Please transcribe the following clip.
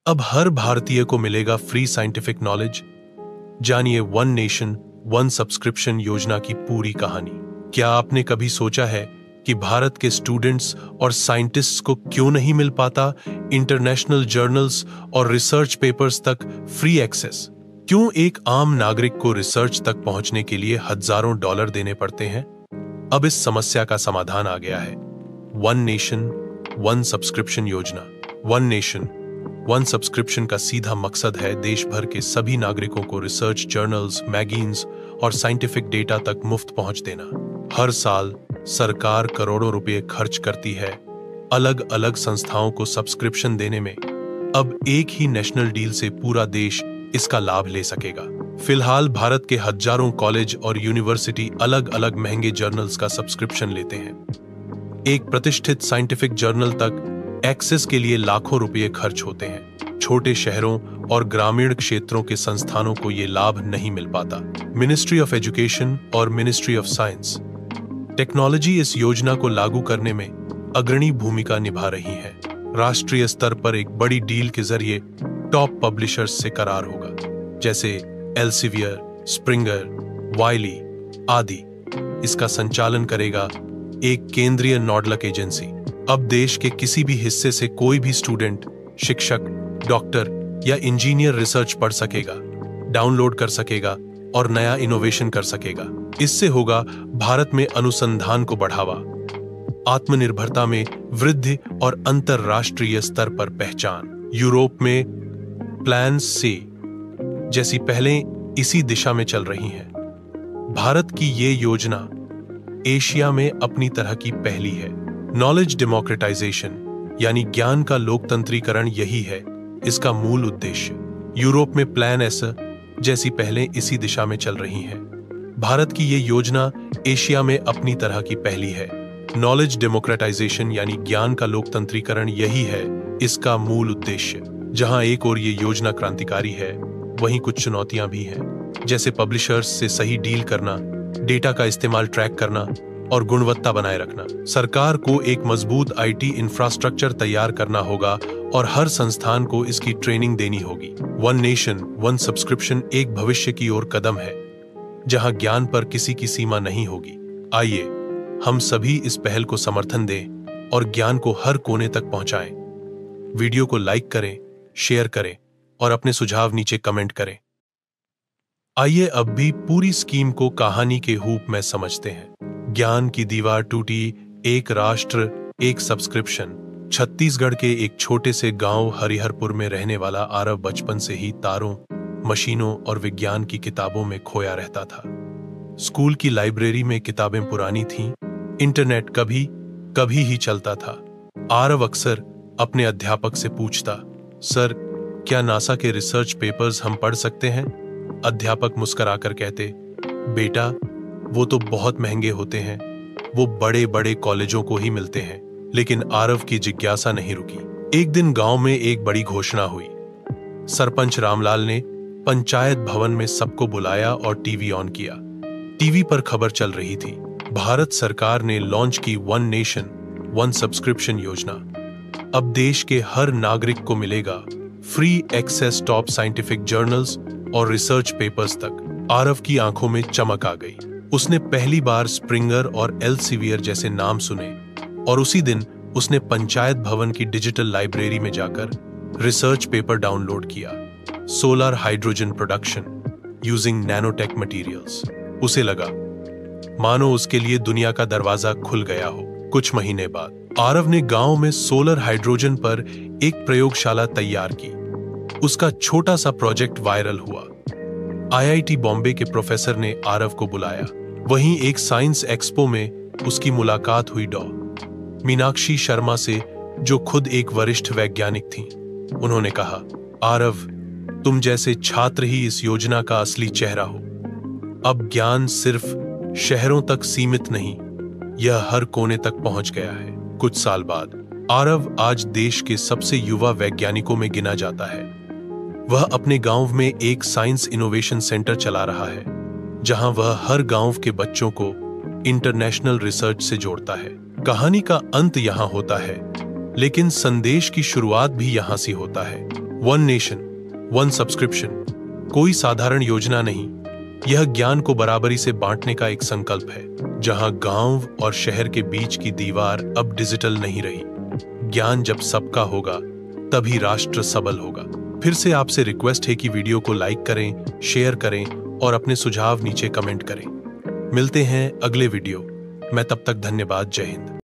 अब हर भारतीय को मिलेगा फ्री साइंटिफिक नॉलेज। जानिए वन नेशन वन सब्सक्रिप्शन योजना की पूरी कहानी। क्या आपने कभी सोचा है कि भारत के स्टूडेंट्स और साइंटिस्ट्स को क्यों नहीं मिल पाता इंटरनेशनल जर्नल्स और रिसर्च पेपर्स तक फ्री एक्सेस? क्यों एक आम नागरिक को रिसर्च तक पहुंचने के लिए हजारों डॉलर देने पड़ते हैं? अब इस समस्या का समाधान आ गया है वन नेशन वन सब्सक्रिप्शन योजना। वन नेशन वन सब्सक्रिप्शन का सीधा मकसद है देश भर के सभी नागरिकों को रिसर्च जर्नल्स, मैगजीन्स और साइंटिफिक डेटा तक मुफ्त पहुंच देना। हर साल सरकार करोड़ों रुपए खर्च करती है अलग अलग संस्थाओं को सब्सक्रिप्शन देने में। अब एक ही नेशनल डील से पूरा देश इसका लाभ ले सकेगा। फिलहाल भारत के हजारों कॉलेज और यूनिवर्सिटी अलग अलग महंगे जर्नल्स का सब्सक्रिप्शन लेते हैं। एक प्रतिष्ठित साइंटिफिक जर्नल तक एक्सेस के लिए लाखों रुपए खर्च होते हैं। छोटे शहरों और ग्रामीण क्षेत्रों के संस्थानों को यह लाभ नहीं मिल पाता। मिनिस्ट्री ऑफ एजुकेशन और मिनिस्ट्री ऑफ साइंस टेक्नोलॉजी इस योजना को लागू करने में अग्रणी भूमिका निभा रही है। राष्ट्रीय स्तर पर एक बड़ी डील के जरिए टॉप पब्लिशर्स से करार होगा, जैसे एल्सेवियर, स्प्रिंगर, वाइली आदि। इसका संचालन करेगा एक केंद्रीय नॉडलक एजेंसी। अब देश के किसी भी हिस्से से कोई भी स्टूडेंट, शिक्षक, डॉक्टर या इंजीनियर रिसर्च पढ़ सकेगा, डाउनलोड कर सकेगा और नया इनोवेशन कर सकेगा। इससे होगा भारत में अनुसंधान को बढ़ावा, आत्मनिर्भरता में वृद्धि और अंतरराष्ट्रीय स्तर पर पहचान। यूरोप में प्लान सी जैसी पहलें इसी दिशा में चल रही हैं। भारत की ये योजना एशिया में अपनी तरह की पहली है। नॉलेज डेमोक्रेटाइजेशन यानी ज्ञान का लोकतंत्रीकरण यही है इसका मूल उद्देश्य। यूरोप में प्लान एस जैसी पहलें इसी दिशा में चल रही हैं। भारत की ये योजना एशिया में अपनी तरह की पहली है। नॉलेज डेमोक्रेटाइजेशन यानी ज्ञान का लोकतंत्रीकरण यही है इसका मूल उद्देश्य। जहां एक ओर ये योजना क्रांतिकारी है, वहीं कुछ चुनौतियां भी हैं, जैसे पब्लिशर्स से सही डील करना, डेटा का इस्तेमाल ट्रैक करना और गुणवत्ता बनाए रखना। सरकार को एक मजबूत आईटी इंफ्रास्ट्रक्चर तैयार करना होगा और हर संस्थान को इसकी ट्रेनिंग देनी होगी। वन नेशन वन सब्सक्रिप्शन एक भविष्य की ओर कदम है, जहां ज्ञान पर किसी की सीमा नहीं होगी। आइए हम सभी इस पहल को समर्थन दें और ज्ञान को हर कोने तक पहुंचाएं। वीडियो को लाइक करें, शेयर करें और अपने सुझाव नीचे कमेंट करें। आइए अब भी पूरी स्कीम को कहानी के रूप में समझते हैं। ज्ञान की दीवार टूटी, एक राष्ट्र एक सब्सक्रिप्शन। छत्तीसगढ़ के एक छोटे से गांव हरिहरपुर में रहने वाला आरव बचपन से ही तारों, मशीनों और विज्ञान की किताबों में खोया रहता था। स्कूल की लाइब्रेरी में किताबें पुरानी थीं, इंटरनेट कभी कभी ही चलता था। आरव अक्सर अपने अध्यापक से पूछता, सर क्या नासा के रिसर्च पेपर्स हम पढ़ सकते हैं? अध्यापक मुस्कुराकर कहते, बेटा वो तो बहुत महंगे होते हैं, वो बड़े बड़े कॉलेजों को ही मिलते हैं। लेकिन आरव की जिज्ञासा नहीं रुकी। एक दिन गांव में एक बड़ी घोषणा हुई। सरपंच रामलाल ने पंचायत भवन में सबको बुलाया और टीवी ऑन किया। टीवी पर खबर चल रही थी, भारत सरकार ने लॉन्च की वन नेशन वन सब्सक्रिप्शन योजना। अब देश के हर नागरिक को मिलेगा free access top scientific journals और रिसर्च पेपर्स तक। आरव की आंखों में चमक आ गई। उसने पहली बार स्प्रिंगर और एल्सेवियर जैसे नाम सुने और उसी दिन उसने पंचायत भवन की डिजिटल लाइब्रेरी में जाकर रिसर्च पेपर डाउनलोड किया। Solar hydrogen production using nanotech materials. उसे लगा मानो उसके लिए दुनिया का दरवाजा खुल गया हो। कुछ महीने बाद आरव ने गांव में सोलर हाइड्रोजन पर एक प्रयोगशाला तैयार की। उसका छोटा सा प्रोजेक्ट वायरल हुआ। आईआईटी बॉम्बे के प्रोफेसर ने आरव को बुलाया। वहीं एक साइंस एक्सपो में उसकी मुलाकात हुई डॉ. मीनाक्षी शर्मा से, जो खुद एक वरिष्ठ वैज्ञानिक थीं। उन्होंने कहा, आरव तुम जैसे छात्र ही इस योजना का असली चेहरा हो। अब ज्ञान सिर्फ शहरों तक सीमित नहीं, यह हर कोने तक पहुंच गया है। कुछ साल बाद आरव आज देश के सबसे युवा वैज्ञानिकों में गिना जाता है। वह अपने गांव में एक साइंस इनोवेशन सेंटर चला रहा है, जहां वह हर गांव के बच्चों को इंटरनेशनल रिसर्च से जोड़ता है। कहानी का अंत यहां होता है, लेकिन संदेश की शुरुआत भी यहां से होता है। वन नेशन वन सब्सक्रिप्शन कोई साधारण योजना नहीं, यह ज्ञान को बराबरी से बांटने का एक संकल्प है, जहां गांव और शहर के बीच की दीवार अब डिजिटल नहीं रही। ज्ञान जब सबका होगा तभी राष्ट्र सबल होगा। फिर से आपसे रिक्वेस्ट है कि वीडियो को लाइक करें, शेयर करें और अपने सुझाव नीचे कमेंट करें। मिलते हैं अगले वीडियो में, तब तक धन्यवाद। जय हिंद।